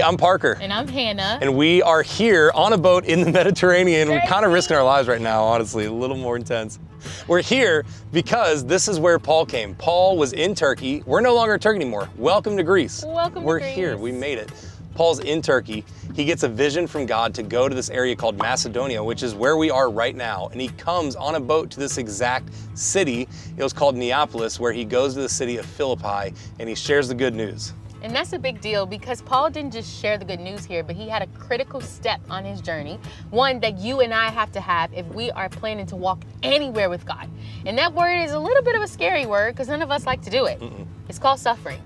Hey, I'm Parker. And I'm Hannah. And we are here on a boat in the Mediterranean. We're kind of risking our lives right now, honestly, a little more intense. We're here because this is where Paul came. Paul was in Turkey. We're no longer in Turkey anymore. Welcome to Greece. We're here, we made it. Paul's in Turkey. He gets a vision from God to go to this area called Macedonia, which is where we are right now. And he comes on a boat to this exact city. It was called Neapolis, where he goes to the city of Philippi and he shares the good news. And that's a big deal because Paul didn't just share the good news here, but he had a critical step on his journey, one that you and I have to have if we are planning to walk anywhere with God. And that word is a little bit of a scary word because none of us like to do it. It's called suffering.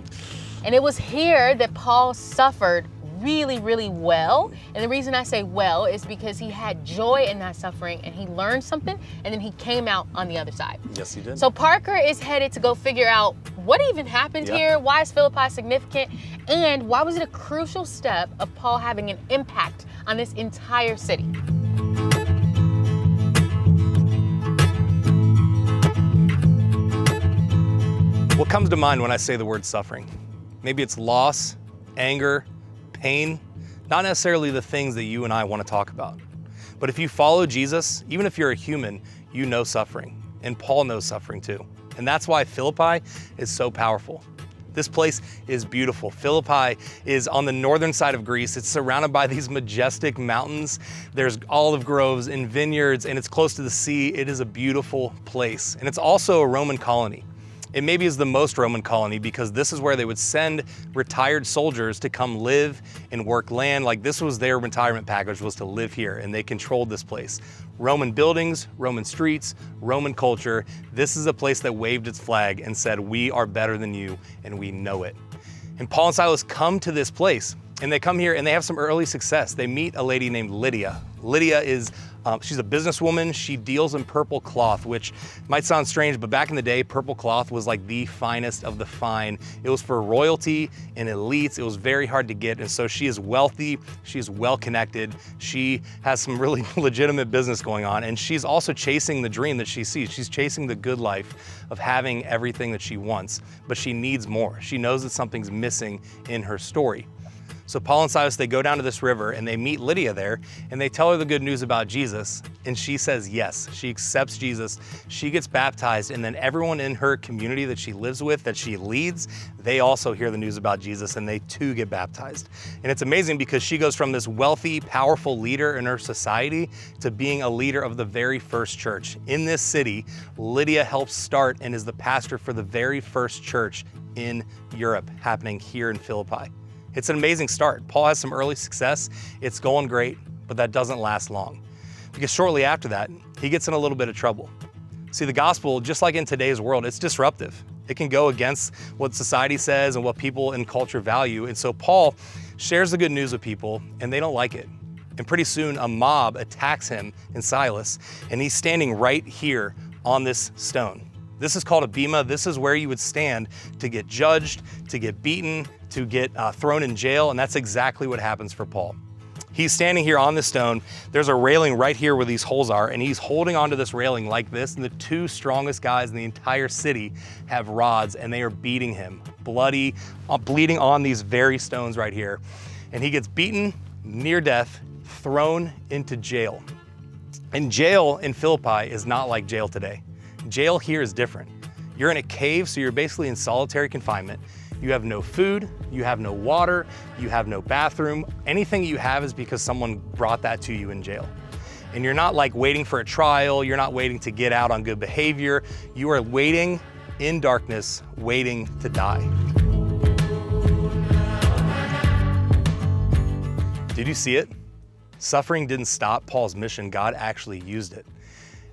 And it was here that Paul suffered really, really well. And the reason I say well is because he had joy in that suffering and he learned something and then he came out on the other side. Yes, he did. So Parker is headed to go figure out what even happened here, why is Philippi significant, and why was it a crucial step of Paul having an impact on this entire city. What comes to mind when I say the word suffering? Maybe it's loss, anger, pain, not necessarily the things that you and I want to talk about. But if you follow Jesus, even if you're a human, you know suffering. And Paul knows suffering too. And that's why Philippi is so powerful. This place is beautiful. Philippi is on the northern side of Greece. It's surrounded by these majestic mountains. There's olive groves and vineyards, and it's close to the sea. It is a beautiful place. And it's also a Roman colony. It maybe is the most Roman colony because this is where they would send retired soldiers to come live and work land. Like this was their retirement package, was to live here, and they controlled this place. Roman buildings, Roman streets, Roman culture. This is a place that waved its flag and said, we are better than you, and we know it. And Paul and Silas come to this place, and they come here and they have some early success. They meet a lady named Lydia. Lydia is, she's a businesswoman. She deals in purple cloth, which might sound strange, but back in the day, purple cloth was like the finest of the fine. It was for royalty and elites. It was very hard to get. And so she is wealthy. She is well-connected. She has some really legitimate business going on. And she's also chasing the dream that she sees. She's chasing the good life of having everything that she wants, but she needs more. She knows that something's missing in her story. So Paul and Silas, they go down to this river and they meet Lydia there and they tell her the good news about Jesus. And she says yes, she accepts Jesus, she gets baptized, and then everyone in her community that she lives with, that she leads, they also hear the news about Jesus and they too get baptized. And it's amazing because she goes from this wealthy, powerful leader in her society to being a leader of the very first church. In this city, Lydia helps start and is the pastor for the very first church in Europe, happening here in Philippi. It's an amazing start. Paul has some early success. It's going great, but that doesn't last long. Because shortly after that, he gets in a little bit of trouble. See, the gospel, just like in today's world, it's disruptive. It can go against what society says and what people in culture value. And so Paul shares the good news with people and they don't like it. And pretty soon a mob attacks him and Silas, and he's standing right here on this stone. This is called a bema. This is where you would stand to get judged, to get beaten, to get thrown in jail, and that's exactly what happens for Paul. He's standing here on the stone. There's a railing right here where these holes are, and he's holding onto this railing like this, and the two strongest guys in the entire city have rods, and they are beating him, bloody, bleeding on these very stones right here. And he gets beaten near death, thrown into jail. And jail in Philippi is not like jail today. Jail here is different. You're in a cave, so you're basically in solitary confinement. You have no food, you have no water, you have no bathroom. Anything you have is because someone brought that to you in jail. And you're not like waiting for a trial, you're not waiting to get out on good behavior. You are waiting in darkness, waiting to die. Did you see it? Suffering didn't stop Paul's mission. God actually used it.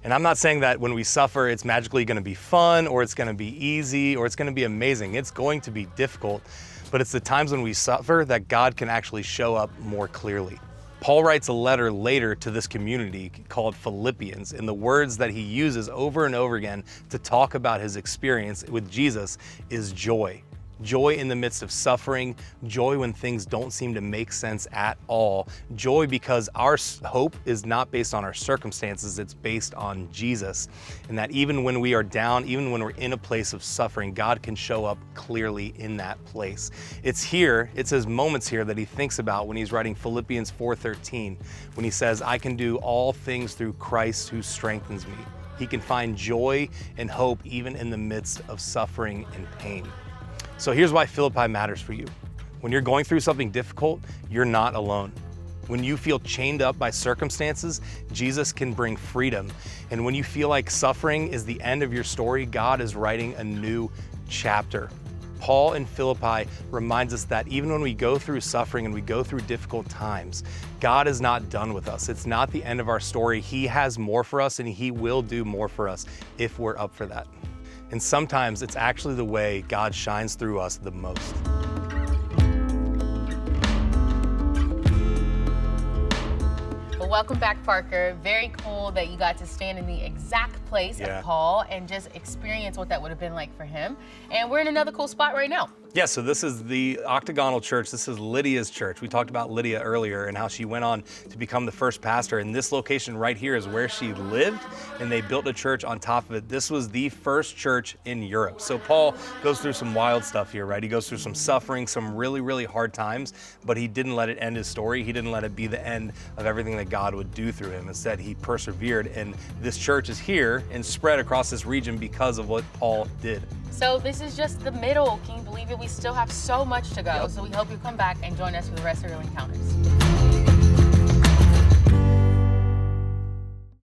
And I'm not saying that when we suffer, it's magically gonna be fun or it's gonna be easy or it's gonna be amazing. It's going to be difficult, but it's the times when we suffer that God can actually show up more clearly. Paul writes a letter later to this community called Philippians, and the words that he uses over and over again to talk about his experience with Jesus is joy. Joy in the midst of suffering, joy when things don't seem to make sense at all. Joy because our hope is not based on our circumstances, it's based on Jesus. And that even when we are down, even when we're in a place of suffering, God can show up clearly in that place. It's his moments here that he thinks about when he's writing Philippians 4:13, when he says, I can do all things through Christ who strengthens me. He can find joy and hope even in the midst of suffering and pain. So here's why Philippi matters for you. When you're going through something difficult, you're not alone. When you feel chained up by circumstances, Jesus can bring freedom. And when you feel like suffering is the end of your story, God is writing a new chapter. Paul in Philippi reminds us that even when we go through suffering and we go through difficult times, God is not done with us. It's not the end of our story. He has more for us and he will do more for us if we're up for that. And sometimes it's actually the way God shines through us the most. Welcome back, Parker. Very cool that you got to stand in the exact place of Paul and just experience what that would have been like for him. And we're in another cool spot right now. Yeah, so this is the Octagonal Church. This is Lydia's church. We talked about Lydia earlier and how she went on to become the first pastor. And this location right here is where she lived, and they built a church on top of it. This was the first church in Europe. So Paul goes through some wild stuff here, right? He goes through some suffering, some really, really hard times, but he didn't let it end his story. He didn't let it be the end of everything that God would do through him. Instead, he persevered, and this church is here and spread across this region because of what Paul did. So this is just the middle. Can you believe it? We still have so much to go. So we hope you come back and join us for the rest of your encounters.